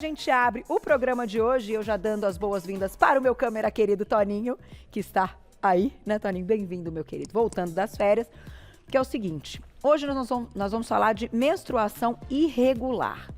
A gente abre o programa de hoje, eu já dando as boas-vindas para o meu câmera querido Toninho, que está aí, né, Toninho? Bem-vindo, meu querido, voltando das férias, que é o seguinte, hoje nós vamos falar de menstruação irregular.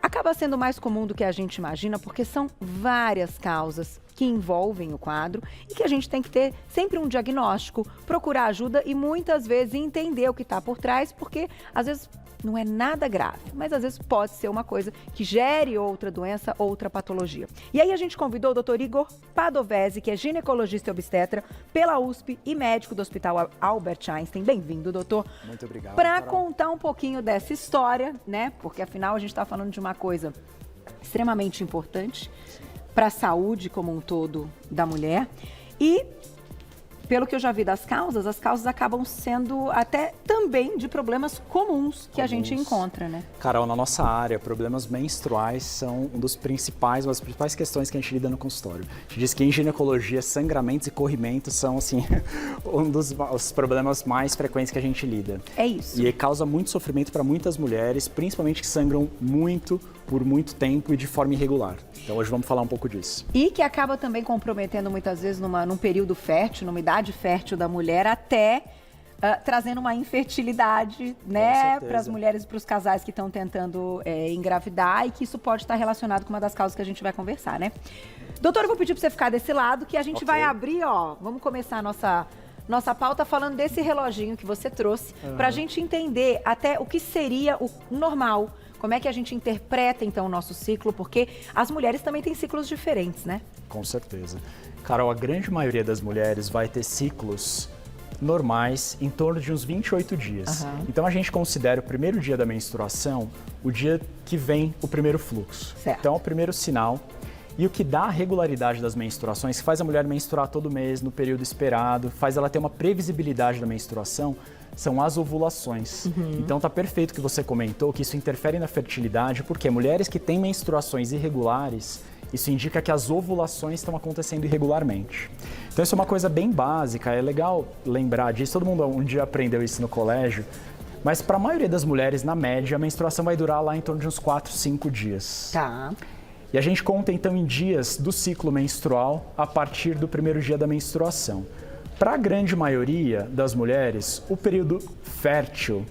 Acaba sendo mais comum do que a gente imagina, porque são várias causas que envolvem o quadro e que a gente tem que ter sempre um diagnóstico, procurar ajuda e muitas vezes entender o que está por trás, porque às vezes não é nada grave, mas às vezes pode ser uma coisa que gere outra doença, outra patologia. E aí a gente convidou o Dr. Igor Padovese, que é ginecologista e obstetra pela USP e médico do Hospital Albert Einstein. Bem-vindo, doutor. Muito obrigado. Para contar um pouquinho dessa história, né? Porque afinal a gente está falando de uma coisa extremamente importante para a saúde como um todo da mulher. E pelo que eu já vi das causas, as causas acabam sendo até também de problemas comuns que a gente encontra, né? Carol, na nossa área, problemas menstruais são uma das principais questões que a gente lida no consultório. A gente diz que em ginecologia, sangramentos e corrimentos são, assim, os problemas mais frequentes que a gente lida. É isso. E causa muito sofrimento para muitas mulheres, principalmente que sangram muito, por muito tempo e de forma irregular. Então hoje vamos falar um pouco disso. E que acaba também comprometendo muitas vezes num período fértil, numa idade fértil da mulher, até trazendo uma infertilidade, né, para as mulheres e para os casais que estão tentando engravidar e que isso pode estar relacionado com uma das causas que a gente vai conversar, né? Doutor, eu vou pedir para você ficar desse lado que a gente vai abrir, ó, vamos começar a nossa pauta falando desse reloginho que você trouxe, para a gente entender até o que seria o normal. Como é que a gente interpreta, então, o nosso ciclo? Porque as mulheres também têm ciclos diferentes, né? Com certeza. Carol, a grande maioria das mulheres vai ter ciclos normais em torno de uns 28 dias. Então, a gente considera o primeiro dia da menstruação o dia que vem o primeiro fluxo. Certo. Então, é o primeiro sinal. E o que dá a regularidade das menstruações, que faz a mulher menstruar todo mês, no período esperado, faz ela ter uma previsibilidade da menstruação, são as ovulações. Então tá perfeito que você comentou que isso interfere na fertilidade, porque mulheres que têm menstruações irregulares, isso indica que as ovulações estão acontecendo irregularmente. Então isso é uma coisa bem básica, é legal lembrar disso, todo mundo um dia aprendeu isso no colégio, mas para a maioria das mulheres, na média, a menstruação vai durar lá em torno de uns 4, 5 dias. Tá. E a gente conta então em dias do ciclo menstrual a partir do primeiro dia da menstruação. Para a grande maioria das mulheres, o período fértil,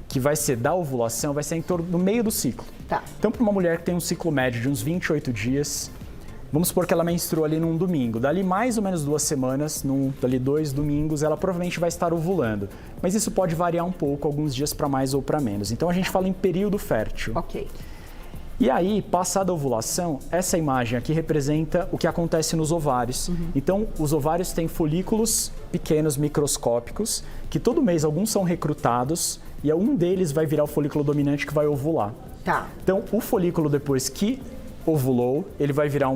que vai ser da ovulação, vai ser em torno do meio do ciclo. Tá. Então, para uma mulher que tem um ciclo médio de uns 28 dias, vamos supor que ela menstrua ali num domingo. Dali mais ou menos 2 semanas, dali 2 domingos, ela provavelmente vai estar ovulando. Mas isso pode variar um pouco, alguns dias para mais ou para menos. Então, a gente fala em período fértil. Ok. E aí, passada a ovulação, essa imagem aqui representa o que acontece nos ovários. Então, os ovários têm folículos pequenos, microscópicos, que todo mês alguns são recrutados e um deles vai virar o folículo dominante que vai ovular. Tá. Então, o folículo depois que ovulou, ele vai virar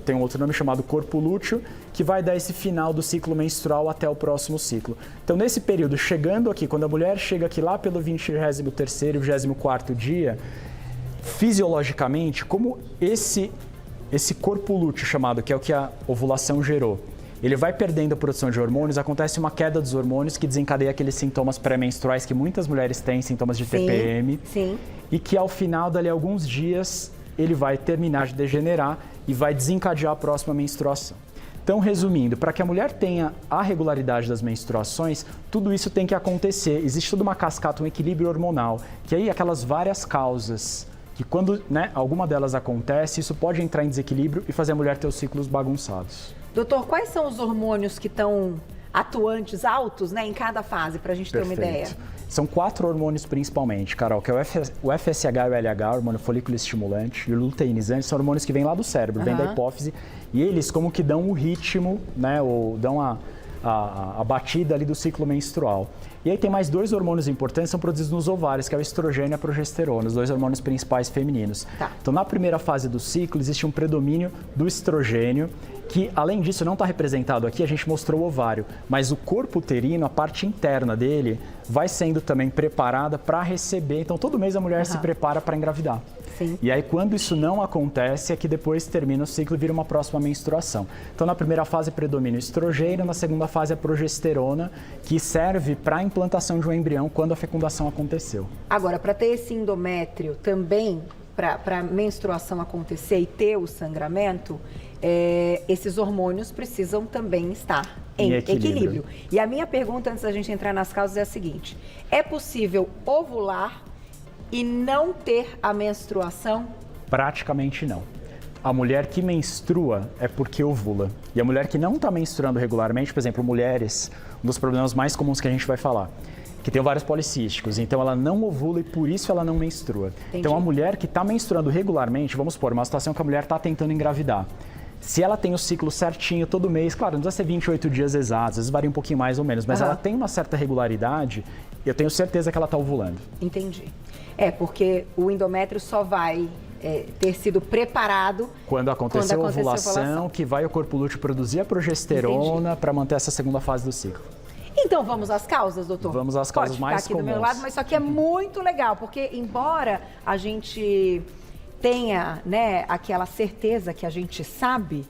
tem um outro nome chamado corpo lúteo, que vai dar esse final do ciclo menstrual até o próximo ciclo. Então, nesse período, chegando aqui, quando a mulher chega aqui lá pelo 23º, 24º dia, fisiologicamente, como esse corpo lúteo chamado, que é o que a ovulação gerou, ele vai perdendo a produção de hormônios, acontece uma queda dos hormônios que desencadeia aqueles sintomas pré-menstruais que muitas mulheres têm, sintomas de TPM, e que ao final, dali a alguns dias, ele vai terminar de degenerar e vai desencadear a próxima menstruação. Então, resumindo, para que a mulher tenha a regularidade das menstruações, tudo isso tem que acontecer. Existe toda uma cascata, um equilíbrio hormonal, que aí aquelas várias causas que quando alguma delas acontece, isso pode entrar em desequilíbrio e fazer a mulher ter os ciclos bagunçados. Doutor, quais são os hormônios que estão atuantes, altos, né, em cada fase, para a gente ter uma ideia? São 4 hormônios principalmente, Carol, que é o FSH e o LH, hormônio folículo estimulante, e o luteinizante, são hormônios que vêm lá do cérebro, vêm da hipófise, e eles como que dão o ritmo, né, ou dão a batida ali do ciclo menstrual. E aí tem mais 2 hormônios importantes, são produzidos nos ovários, que é o estrogênio e a progesterona, os 2 hormônios principais femininos. Tá. Então, na primeira fase do ciclo, existe um predomínio do estrogênio, que, além disso, não está representado aqui, a gente mostrou o ovário, mas o corpo uterino, a parte interna dele, vai sendo também preparada para receber. Então, todo mês a mulher se prepara para engravidar. Sim. E aí, quando isso não acontece, é que depois termina o ciclo e vira uma próxima menstruação. Então, na primeira fase predomina o estrogênio, na segunda fase a progesterona, que serve para a implantação de um embrião quando a fecundação aconteceu. Agora, para ter esse endométrio também, para a menstruação acontecer e ter o sangramento, esses hormônios precisam também estar em equilíbrio. E a minha pergunta, antes da gente entrar nas causas, é a seguinte: é possível ovular e não ter a menstruação? Praticamente não. A mulher que menstrua é porque ovula. E a mulher que não está menstruando regularmente, por exemplo, mulheres, um dos problemas mais comuns que a gente vai falar, que tem vários policísticos, então ela não ovula e por isso ela não menstrua. Entendi. Então a mulher que está menstruando regularmente, vamos supor, uma situação que a mulher está tentando engravidar. Se ela tem o ciclo certinho todo mês, claro, não precisa ser 28 dias exatos, às vezes varia um pouquinho mais ou menos, mas ela tem uma certa regularidade, eu tenho certeza que ela está ovulando. Entendi. Porque o endométrio só vai ter sido preparado quando acontecer a ovulação, que vai o corpo lúteo produzir a progesterona para manter essa segunda fase do ciclo. Então vamos às causas, doutor? Vamos às causas mais comuns. Pode ficar aqui do meu lado, mas isso aqui é muito legal, porque embora a gente tenha, né, aquela certeza que a gente sabe,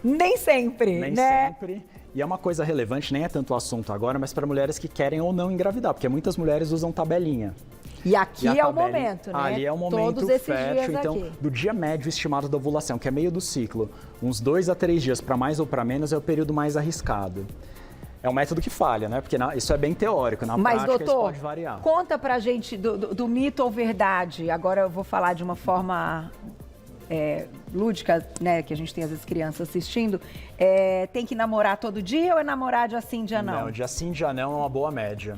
nem sempre, nem né? sempre. E é uma coisa relevante, nem é tanto o assunto agora, mas para mulheres que querem ou não engravidar, porque muitas mulheres usam tabelinha. E aqui é o momento, né? Ali é o momento Todos esses fértil, dias então, aqui. do dia médio estimado da ovulação, que é meio do ciclo, uns 2 a 3 dias para mais ou para menos é o período mais arriscado. É um método que falha, né? Porque isso é bem teórico, na prática doutor, isso pode variar. Conta pra gente do mito ou verdade. Agora eu vou falar de uma forma lúdica, né? Que a gente tem às vezes crianças assistindo. Tem que namorar todo dia ou é namorar dia sim, dia não? Não, dia sim, dia não é uma boa média.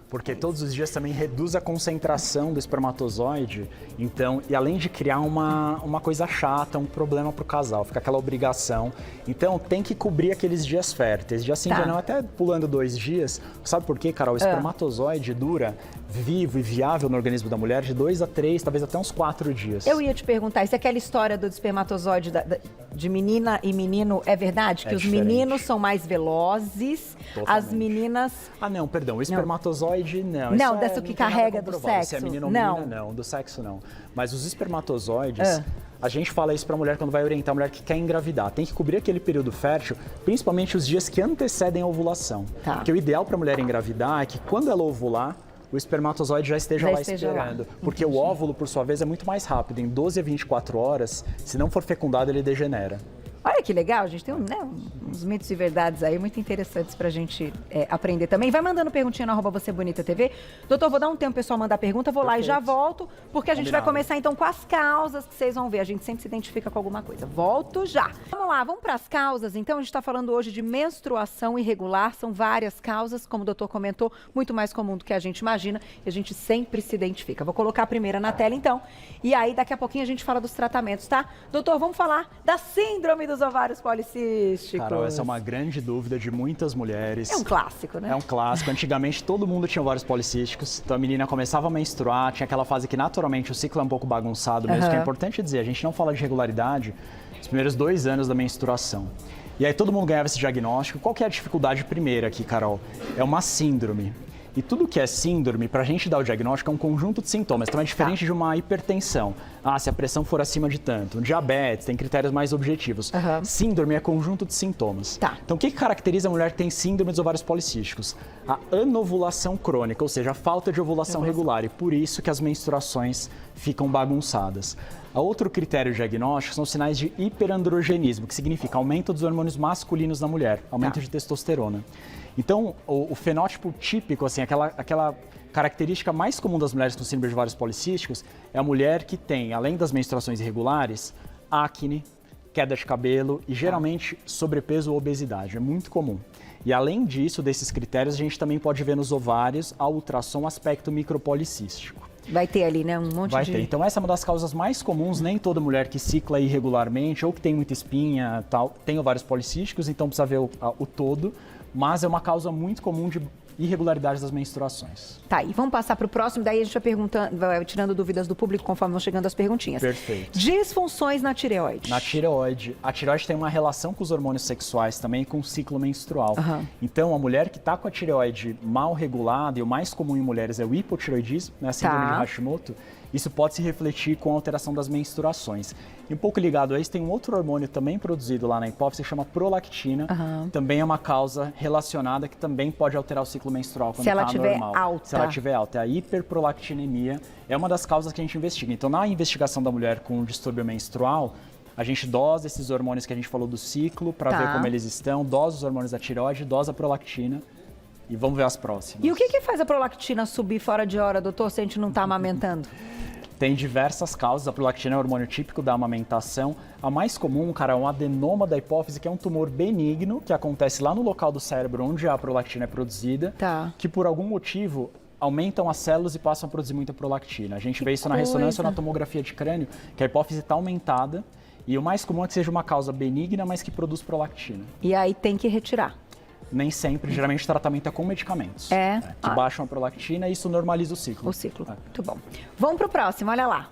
Porque todos os dias também reduz a concentração do espermatozoide, então, e além de criar uma coisa chata, um problema para o casal, fica aquela obrigação. Então, tem que cobrir aqueles dias férteis. Dia sim, dia não, até pulando 2 dias. Sabe por quê, Carol? O espermatozoide dura vivo e viável no organismo da mulher de 2 a 3, talvez até uns 4 dias. Eu ia te perguntar, isso é aquela história do espermatozoide de menina e menino, é verdade? Que os meninos são mais velozes, as meninas... Ah, não, perdão, o espermatozoide não. Não, dessa que carrega do sexo? Se é menino ou menina, não, do sexo não. Mas os espermatozoides, a gente fala isso pra mulher quando vai orientar a mulher que quer engravidar. Tem que cobrir aquele período fértil, principalmente os dias que antecedem a ovulação. Porque o ideal pra mulher engravidar é que quando ela ovular, o espermatozoide já esteja lá esperando. Porque o óvulo, por sua vez, é muito mais rápido. Em 12 a 24 horas, se não for fecundado, ele degenera. Olha que legal, a gente tem uns mitos e verdades aí muito interessantes pra gente aprender também. Vai mandando perguntinha no @VocêBonitaTV. Doutor, vou dar um tempo pro pessoal mandar pergunta, vou lá e já volto, porque a gente vai começar então com as causas que vocês vão ver. A gente sempre se identifica com alguma coisa. Volto já. Vamos lá, vamos pras causas. Então, a gente tá falando hoje de menstruação irregular. São várias causas, como o doutor comentou, muito mais comum do que a gente imagina. E a gente sempre se identifica. Vou colocar a primeira na tela, então. E aí, daqui a pouquinho, a gente fala dos tratamentos, tá? Doutor, vamos falar da síndrome dos ovários policísticos. Carol, essa é uma grande dúvida de muitas mulheres. É um clássico, né? É um clássico. Antigamente todo mundo tinha ovários policísticos, então a menina começava a menstruar, tinha aquela fase que naturalmente o ciclo é um pouco bagunçado mesmo, que é importante dizer, a gente não fala de regularidade nos primeiros 2 anos da menstruação. E aí todo mundo ganhava esse diagnóstico. Qual que é a dificuldade primeira aqui, Carol? É uma síndrome. E tudo que é síndrome, para a gente dar o diagnóstico, é um conjunto de sintomas. Então é diferente de uma hipertensão. Se a pressão for acima de tanto. Diabetes, tem critérios mais objetivos. Síndrome é conjunto de sintomas. Então o que caracteriza a mulher que tem síndrome dos ovários policísticos? A anovulação crônica, ou seja, a falta de ovulação regular. E por isso que as menstruações ficam bagunçadas. Outro critério diagnóstico são sinais de hiperandrogenismo, que significa aumento dos hormônios masculinos na mulher, aumento de testosterona. Então, o fenótipo típico, assim, aquela característica mais comum das mulheres com síndrome de ovários policísticos é a mulher que tem, além das menstruações irregulares, acne, queda de cabelo e geralmente sobrepeso ou obesidade. É muito comum. E além disso, desses critérios, a gente também pode ver nos ovários a ultrassom aspecto micropolicístico. Vai ter ali, né? Um monte de... Vai ter. Então essa é uma das causas mais comuns. Nem toda mulher que cicla irregularmente ou que tem muita espinha tal, tem ovários policísticos, então precisa ver o todo. Mas é uma causa muito comum de irregularidades das menstruações. Tá, e vamos passar para o próximo, daí a gente vai perguntando, vai tirando dúvidas do público conforme vão chegando as perguntinhas. Perfeito. Disfunções na tireoide. Na tireoide. A tireoide tem uma relação com os hormônios sexuais também, com o ciclo menstrual. Então, a mulher que está com a tireoide mal regulada, e o mais comum em mulheres é o hipotireoidismo, né, a síndrome de Hashimoto, isso pode se refletir com a alteração das menstruações. E um pouco ligado a isso, tem um outro hormônio também produzido lá na hipófise que chama prolactina. Também é uma causa relacionada que também pode alterar o ciclo menstrual quando está normal. Se ela tiver alta. A hiperprolactinemia é uma das causas que a gente investiga. Então, na investigação da mulher com distúrbio menstrual, a gente dosa esses hormônios que a gente falou do ciclo para ver como eles estão, dosa os hormônios da tireoide, dosa a prolactina. E vamos ver as próximas. E o que faz a prolactina subir fora de hora, doutor, se a gente não está amamentando? Tem diversas causas. A prolactina é o hormônio típico da amamentação. A mais comum, cara, é um adenoma da hipófise, que é um tumor benigno que acontece lá no local do cérebro onde a prolactina é produzida, que por algum motivo aumentam as células e passam a produzir muita prolactina. A gente vê isso na ressonância ou na tomografia de crânio, que a hipófise está aumentada. E o mais comum é que seja uma causa benigna, mas que produz prolactina. E aí tem que retirar. Nem sempre, geralmente o tratamento é com medicamentos. Que baixam a prolactina e isso normaliza o ciclo. Muito bom. Vamos pro próximo, olha lá.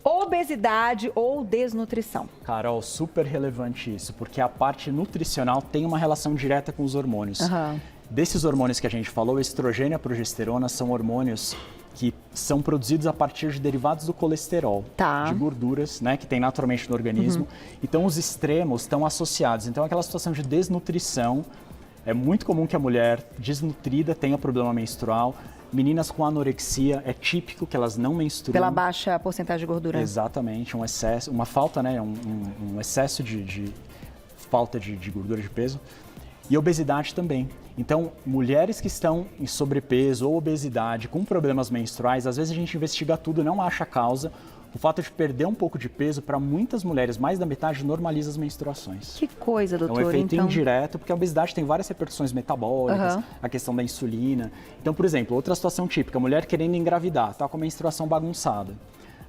Obesidade ou desnutrição? Carol, super relevante isso, porque a parte nutricional tem uma relação direta com os hormônios. Desses hormônios que a gente falou, o estrogênio e a progesterona são hormônios que são produzidos a partir de derivados do colesterol, de gorduras, né, que tem naturalmente no organismo. Então, os extremos estão associados. Então, aquela situação de desnutrição, é muito comum que a mulher desnutrida tenha problema menstrual. Meninas com anorexia, é típico que elas não menstruam. Pela baixa porcentagem de gordura. Exatamente, um excesso, uma falta, né, um excesso de falta de gordura de peso. E obesidade também. Então, mulheres que estão em sobrepeso ou obesidade com problemas menstruais, às vezes a gente investiga tudo, não acha a causa. O fato de perder um pouco de peso, para muitas mulheres, mais da metade, normaliza as menstruações. Que coisa, doutor. É um efeito indireto, porque a obesidade tem várias repercussões metabólicas, a questão da insulina. Então, por exemplo, outra situação típica, a mulher querendo engravidar, está com a menstruação bagunçada.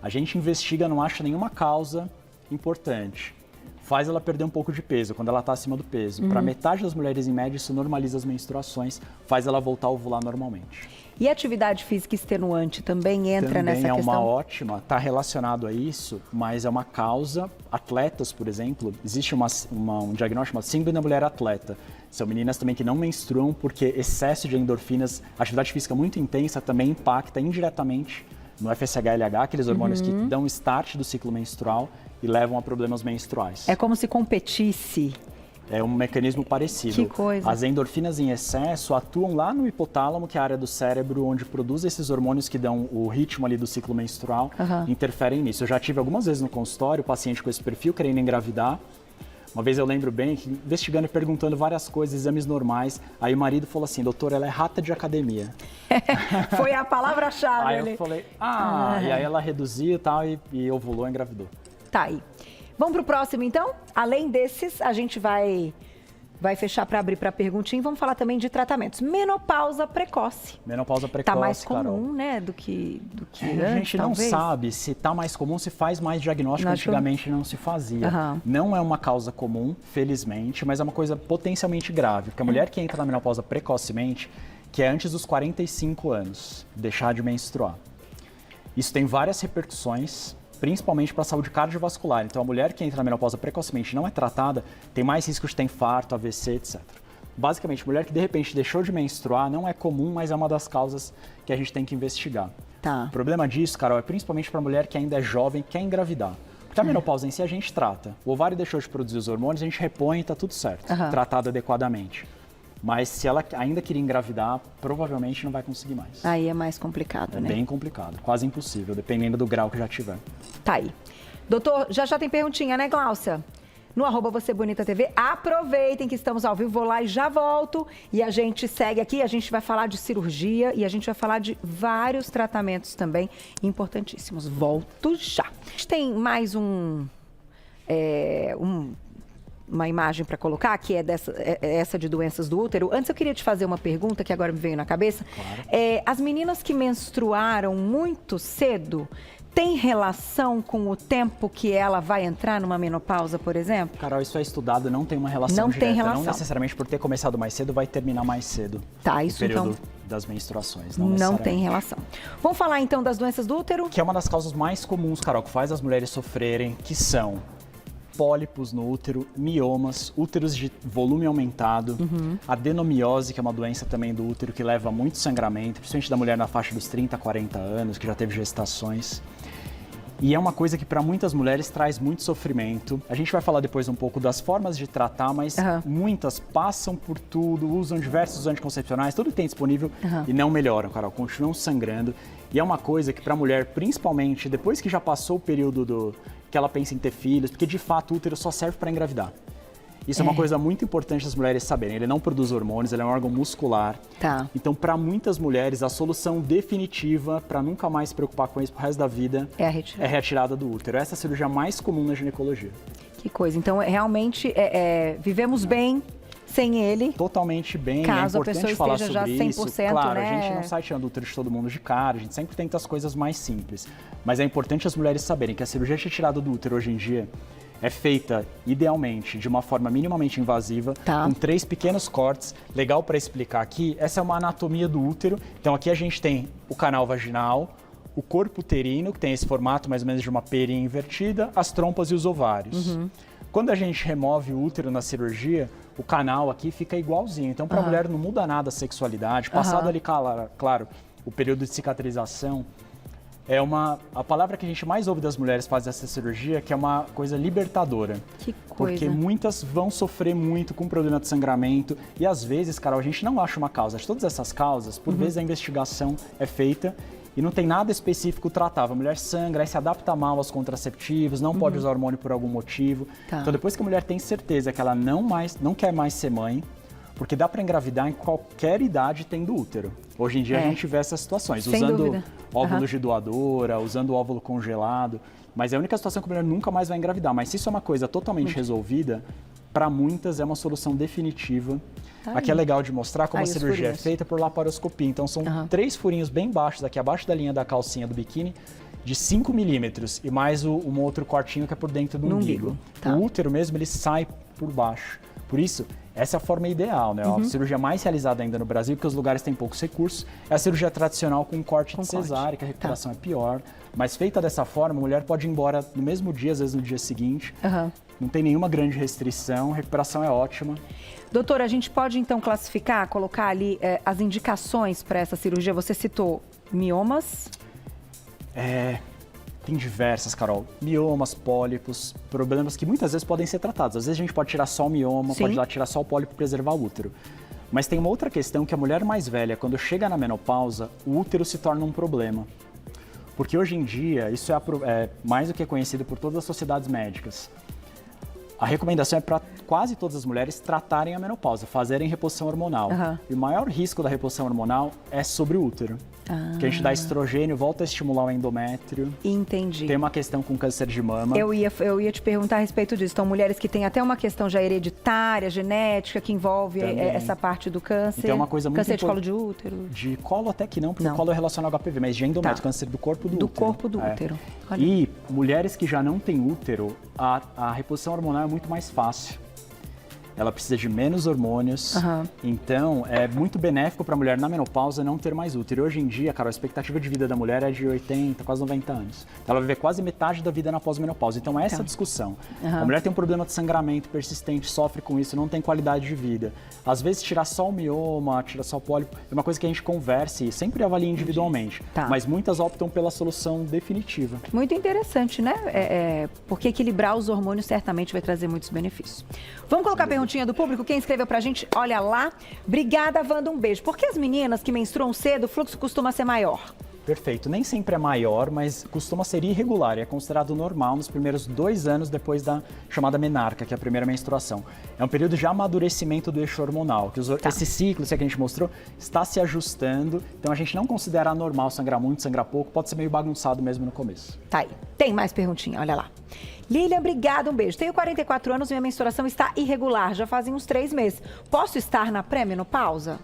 A gente investiga, não acha nenhuma causa importante. Faz ela perder um pouco de peso quando ela está acima do peso. Para metade das mulheres, em média, isso normaliza as menstruações, faz ela voltar a ovular normalmente. E atividade física extenuante também entra nessa questão? Também é uma ótima, está relacionado a isso, mas é uma causa. Atletas, por exemplo, existe um diagnóstico chamado síndrome da mulher atleta. São meninas também que não menstruam porque excesso de endorfinas, atividade física muito intensa também impacta indiretamente no FSH-LH, aqueles hormônios que dão start do ciclo menstrual e levam a problemas menstruais. É como se competisse. É um mecanismo parecido. Que coisa. As endorfinas em excesso atuam lá no hipotálamo, que é a área do cérebro onde produz esses hormônios que dão o ritmo ali do ciclo menstrual, interferem nisso. Eu já tive algumas vezes no consultório paciente com esse perfil querendo engravidar. Uma vez eu lembro bem que investigando e perguntando várias coisas, exames normais, aí o marido falou assim, doutor, ela é rata de academia. Foi a palavra-chave aí ali. Eu falei, e aí ela reduziu e tal, e ovulou e engravidou. Tá aí. Vamos pro próximo, então? Além desses, a gente vai fechar para abrir para perguntinha. Vamos falar também de tratamentos. Menopausa precoce. Menopausa precoce, tá mais comum, Carol, né, do que antes, a gente não sabe se tá mais comum, se faz mais diagnóstico. Antigamente não se fazia. Não é uma causa comum, felizmente, mas é uma coisa potencialmente grave. Porque a mulher que entra na menopausa precocemente, que é antes dos 45 anos, deixar de menstruar. Isso tem várias repercussões, principalmente para a saúde cardiovascular. Então, a mulher que entra na menopausa precocemente não é tratada, tem mais risco de ter infarto, AVC, etc. Basicamente, mulher que de repente deixou de menstruar não é comum, mas é uma das causas que a gente tem que investigar. Tá. O problema disso, Carol, é principalmente para a mulher que ainda é jovem, quer engravidar. Porque a menopausa em si a gente trata. O ovário deixou de produzir os hormônios, a gente repõe e está tudo certo, tratado adequadamente. Mas se ela ainda queria engravidar, provavelmente não vai conseguir mais. Aí é mais complicado, né? É bem complicado, quase impossível, dependendo do grau que já tiver. Tá aí. Doutor, já tem perguntinha, né, Gláucia? No @VocêBonitaTV, aproveitem que estamos ao vivo, vou lá e já volto. E a gente segue aqui, a gente vai falar de cirurgia e a gente vai falar de vários tratamentos também importantíssimos. Volto já. A gente tem mais uma imagem para colocar, que é essa de doenças do útero. Antes eu queria te fazer uma pergunta que agora me veio na cabeça. Claro. As meninas que menstruaram muito cedo, tem relação com o tempo que ela vai entrar numa menopausa, por exemplo? Carol, isso é estudado, não tem uma relação não direta. Tem relação. Não necessariamente por ter começado mais cedo vai terminar mais cedo. Tá, isso o período então das menstruações. Não tem relação. Vamos falar então das doenças do útero? Que é uma das causas mais comuns, Carol, que faz as mulheres sofrerem, que são pólipos no útero, miomas, úteros de volume aumentado, adenomiose, que é uma doença também do útero que leva a muito sangramento, principalmente da mulher na faixa dos 30, 40 anos, que já teve gestações. E é uma coisa que para muitas mulheres traz muito sofrimento. A gente vai falar depois um pouco das formas de tratar, mas muitas passam por tudo, usam diversos anticoncepcionais, tudo que tem disponível e não melhoram, Carol, continuam sangrando. E é uma coisa que para a mulher, principalmente depois que já passou o período que ela pensa em ter filhos, porque de fato o útero só serve para engravidar. Isso é uma coisa muito importante das mulheres saberem. Ele não produz hormônios, ele é um órgão muscular. Tá. Então, para muitas mulheres, a solução definitiva para nunca mais se preocupar com isso pro resto da vida é a retirada do útero. Essa é a cirurgia mais comum na ginecologia. Que coisa. Então, realmente, vivemos bem sem ele. Totalmente bem, caso é importante a pessoa falar esteja sobre já 100%, isso. Claro, né? a gente não sai tirando o útero de todo mundo de cara, a gente sempre tenta as coisas mais simples. Mas é importante as mulheres saberem que a cirurgia de retirada do útero hoje em dia é feita, idealmente, de uma forma minimamente invasiva, com 3 pequenos cortes. Legal para explicar aqui, essa é uma anatomia do útero. Então aqui a gente tem o canal vaginal, o corpo uterino, que tem esse formato mais ou menos de uma perinha invertida, as trompas e os ovários. Quando a gente remove o útero na cirurgia, o canal aqui fica igualzinho. Então para a mulher não muda nada a sexualidade. Passado ali, claro, o período de cicatrização, a palavra que a gente mais ouve das mulheres fazem essa cirurgia, que é uma coisa libertadora. Que coisa. Porque muitas vão sofrer muito com problema de sangramento e às vezes, Carol, a gente não acha uma causa. De todas essas causas, por vezes a investigação é feita e não tem nada específico tratável. A mulher sangra, aí se adapta mal aos contraceptivos, não pode usar hormônio por algum motivo. Então depois que a mulher tem certeza que ela não quer mais ser mãe, porque dá para engravidar em qualquer idade tendo útero. Hoje em dia a gente vê essas situações, sem usando dúvida. óvulos de doadora, usando óvulo congelado, mas é a única situação que a mulher nunca mais vai engravidar. Mas se isso é uma coisa totalmente resolvida, para muitas é uma solução definitiva. Aqui é legal de mostrar como a cirurgia é feita por laparoscopia. Então são 3 furinhos bem baixos, aqui abaixo da linha da calcinha do biquíni, de 5 milímetros e mais um outro cortinho que é por dentro do umbigo. O útero mesmo, ele sai por baixo. Por isso, essa é a forma ideal, né? A cirurgia mais realizada ainda no Brasil, porque os lugares têm poucos recursos, é a cirurgia tradicional com corte de cesárea, que a recuperação é pior. Mas feita dessa forma, a mulher pode ir embora no mesmo dia, às vezes no dia seguinte. Não tem nenhuma grande restrição, a recuperação é ótima. Doutora, a gente pode então classificar, colocar ali as indicações para essa cirurgia? Você citou miomas? Tem diversas, Carol. Miomas, pólipos, problemas que muitas vezes podem ser tratados. Às vezes a gente pode tirar só o mioma, pode ir lá tirar só o pólipo e preservar o útero. Mas tem uma outra questão que a mulher mais velha, quando chega na menopausa, o útero se torna um problema. Porque hoje em dia, isso é mais do que conhecido por todas as sociedades médicas. A recomendação é para quase todas as mulheres tratarem a menopausa, fazerem reposição hormonal. E o maior risco da reposição hormonal é sobre o útero. Porque a gente dá estrogênio, volta a estimular o endométrio. Entendi. Tem uma questão com câncer de mama. Eu ia te perguntar a respeito disso. Então, mulheres que têm até uma questão já hereditária, genética, que envolve essa parte do câncer. Então é uma coisa muito câncer de colo de útero. De colo até que não, porque o colo é relacionado ao HPV, mas de endométrio, câncer do corpo do útero. Do corpo do útero. Olha. E mulheres que já não têm útero, a reposição hormonal é muito mais fácil. Ela precisa de menos hormônios, então é muito benéfico para a mulher na menopausa não ter mais útero. E hoje em dia, cara, a expectativa de vida da mulher é de 80, quase 90 anos. Então, ela vai viver quase metade da vida na pós-menopausa. Então, essa discussão. A mulher tem um problema de sangramento persistente, sofre com isso, não tem qualidade de vida. Às vezes, tirar só o mioma, tirar só o pólipo, é uma coisa que a gente conversa e sempre avalia individualmente. Mas muitas optam pela solução definitiva. Muito interessante, né? Porque equilibrar os hormônios certamente vai trazer muitos benefícios. Vamos colocar a perguntinha do público? Quem escreveu pra gente, olha lá. Obrigada, Wanda, um beijo. Por que as meninas que menstruam cedo, o fluxo costuma ser maior? Perfeito. Nem sempre é maior, mas costuma ser irregular e é considerado normal nos primeiros 2 anos depois da chamada menarca, que é a primeira menstruação. É um período de amadurecimento do eixo hormonal, que esse ciclo, que a gente mostrou, está se ajustando. Então a gente não considera anormal sangrar muito, sangrar pouco, pode ser meio bagunçado mesmo no começo. Tá aí. Tem mais perguntinha, olha lá. Lilian, obrigada, um beijo. Tenho 44 anos e minha menstruação está irregular, já fazem uns 3 meses. Posso estar na pré-menopausa?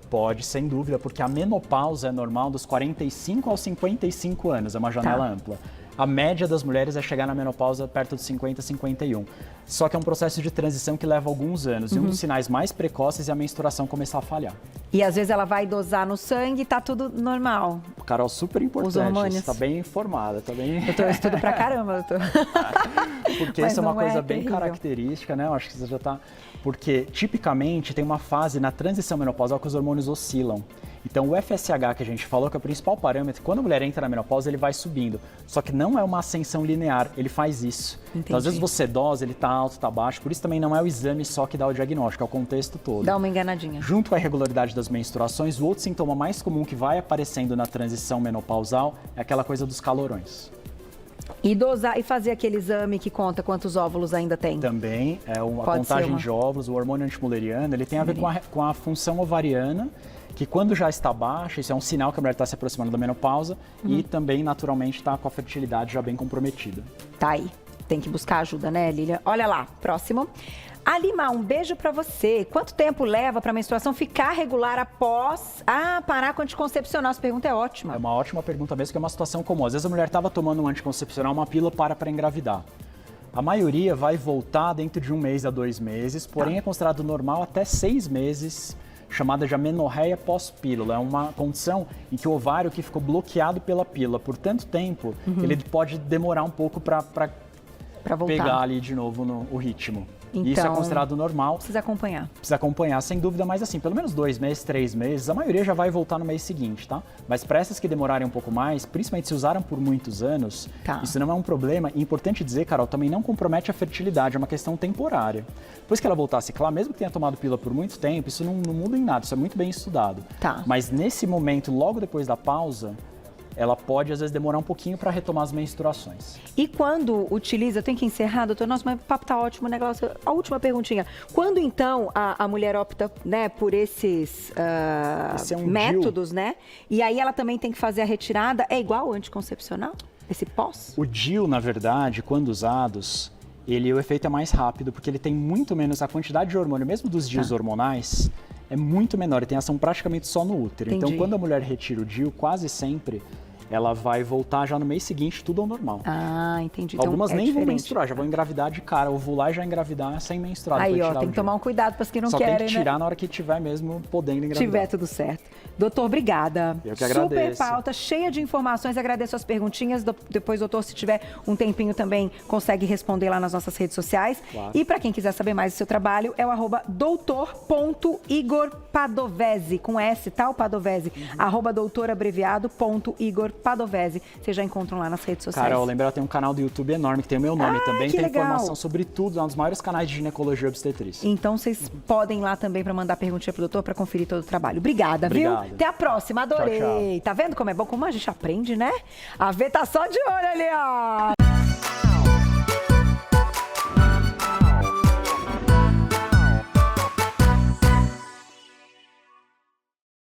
Pode, sem dúvida, porque a menopausa é normal dos 45 aos 55 anos, é uma janela ampla. A média das mulheres é chegar na menopausa perto dos 50, 51. Só que é um processo de transição que leva alguns anos. E um dos sinais mais precoces é a menstruação começar a falhar. E às vezes ela vai dosar no sangue e tá tudo normal. Carol, super importante. Os hormônios. Você tá bem informada, tá bem... Eu estudo pra caramba, doutor. Porque Mas isso é uma não é coisa bem terrível. característica, né? Eu acho que você já tá... Porque, tipicamente, tem uma fase na transição menopausal que os hormônios oscilam. Então, o FSH que a gente falou, que é o principal parâmetro, quando a mulher entra na menopausa, ele vai subindo. Só que não é uma ascensão linear, ele faz isso. Então, às vezes você dosa, ele tá alto, tá baixo, por isso também não é o exame só que dá o diagnóstico, é o contexto todo. Dá uma enganadinha. Junto com a irregularidade das menstruações, o outro sintoma mais comum que vai aparecendo na transição menopausal é aquela coisa dos calorões. E dosar e fazer aquele exame que conta quantos óvulos ainda tem. Também é uma Pode ser contagem uma. de óvulos, o hormônio antimuleriano, ele tem a ver com a função ovariana, que quando já está baixa, isso é um sinal que a mulher está se aproximando da menopausa e também, naturalmente, está com a fertilidade já bem comprometida. Tá aí. Tem que buscar ajuda, né, Lilian? Olha lá, próximo. Alima, um beijo pra você. Quanto tempo leva pra menstruação ficar regular após parar com anticoncepcional? Essa pergunta é ótima. É uma ótima pergunta mesmo, que é uma situação comum. Às vezes a mulher estava tomando um anticoncepcional, uma pílula para engravidar. A maioria vai voltar dentro de 1 mês a 2 meses, porém é considerado normal até 6 meses, chamada de amenorreia pós-pílula. É uma condição em que o ovário que ficou bloqueado pela pílula por tanto tempo, ele pode demorar um pouco para Pra voltar. pegar ali de novo o ritmo. Então, e isso é considerado normal. Precisa acompanhar. Precisa acompanhar, sem dúvida, mas assim, pelo menos 2 meses, 3 meses, a maioria já vai voltar no mês seguinte, tá? Mas para essas que demorarem um pouco mais, principalmente se usaram por muitos anos, isso não é um problema. E importante dizer, Carol, também não compromete a fertilidade, é uma questão temporária. Depois que ela voltar a ciclar, mesmo que tenha tomado pílula por muito tempo, isso não muda em nada, isso é muito bem estudado. Tá. Mas nesse momento, logo depois da pausa, ela pode, às vezes, demorar um pouquinho para retomar as menstruações. E quando utiliza, eu tenho que encerrar, doutor? Nossa, mas o papo tá ótimo, o negócio. A última perguntinha. Quando, então, a mulher opta, né, por esses Esse é um métodos, DIU. né? E aí ela também tem que fazer a retirada, é igual ao anticoncepcional? Esse pós? O DIU, na verdade, quando usados, o efeito é mais rápido, porque ele tem muito menos a quantidade de hormônio, mesmo dos DIUs hormonais, é muito menor, ele tem ação praticamente só no útero. Entendi. Então, quando a mulher retira o DIU, quase sempre ela vai voltar já no mês seguinte, tudo ao normal. Ah, entendi. Então, Algumas é nem vão diferente. menstruar, já vão engravidar de cara, ovular e já engravidar sem menstruar. Aí, depois de ó, tirar tem o que DIU. tomar um cuidado para as que não Só querem, tem que tirar né? na hora que tiver mesmo podendo engravidar. Tiver tudo certo. Doutor, obrigada. Eu que Super agradeço. pauta, cheia de informações. Agradeço as perguntinhas. Depois, doutor, se tiver um tempinho também, consegue responder lá nas nossas redes sociais. Claro. E para quem quiser saber mais do seu trabalho, é o @doutor.igorpadovese, com S, tá? O Padovese. @doutorabreviado.igorpadovese. Vocês já encontram lá nas redes sociais. Carol, lembra, ela tem um canal do YouTube enorme que tem o meu nome também, que tem legal. informação sobre tudo, é um dos maiores canais de ginecologia e obstetrícia. Então, vocês podem ir lá também para mandar perguntinha pro doutor para conferir todo o trabalho. Obrigada, viu? Obrigado. Até a próxima, adorei. Tchau, tchau. Tá vendo como é bom? Como a gente aprende, né? A V tá só de olho ali, ó.